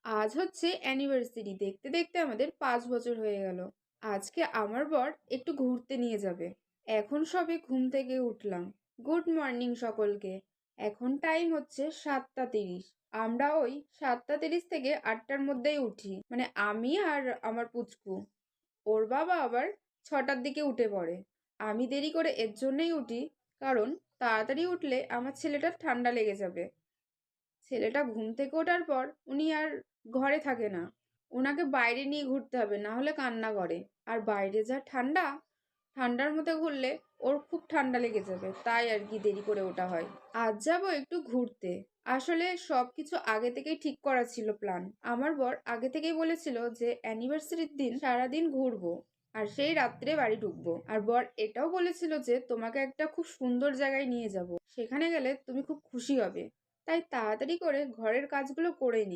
আজ হচ্ছে অ্যানিভার্সারি, দেখতে দেখতে আমাদের 5 বছর হয়ে গেল। আজকে আমার বর একটু ঘুরতে নিয়ে যাবে। এখন সবে ঘুম থেকে উঠলাম। গুড মর্নিং সকলকে। এখন টাইম হচ্ছে 7টা 30। আমরা ওই 7টা 30 থেকে 8টার মধ্যেই উঠি, মানে আমি আর আমার পুচকু। ওর বাবা আবার 6টার দিকে উঠে পড়ে। আমি দেরি করে এর জন্যই উঠি, কারণ তাড়াতাড়ি উঠলে আমার ছেলেটার ঠান্ডা লেগে যাবে। ছেলেটা ঘুম থেকে ওঠার পর উনি আর ঘরে থাকে না, ওনাকে বাইরে নিয়ে ঘুরতে হবে, না হলে কান্না করে। আর বাইরে যা ঠান্ডা, ঠান্ডার মধ্যে ঘুরলে ওর খুব ঠান্ডা লেগে যাবে, তাই আর কি দেরি করে ওঠা হয়। আজ যাবো একটু ঘুরতে। আসলে সবকিছু আগে থেকেই ঠিক করা ছিল প্ল্যান। আমার বর আগে থেকেই বলেছিল যে অ্যানিভার্সারির দিন সারাদিন ঘুরবো, আর সেই রাত্রে বাড়ি ঢুকবো। আর বর এটাও বলেছিল যে তোমাকে একটা খুব সুন্দর জায়গায় নিয়ে যাব, সেখানে গেলে তুমি খুব খুশি হবে। তাই তাড়াতাড়ি করে ঘরের কাজগুলো করে নিই।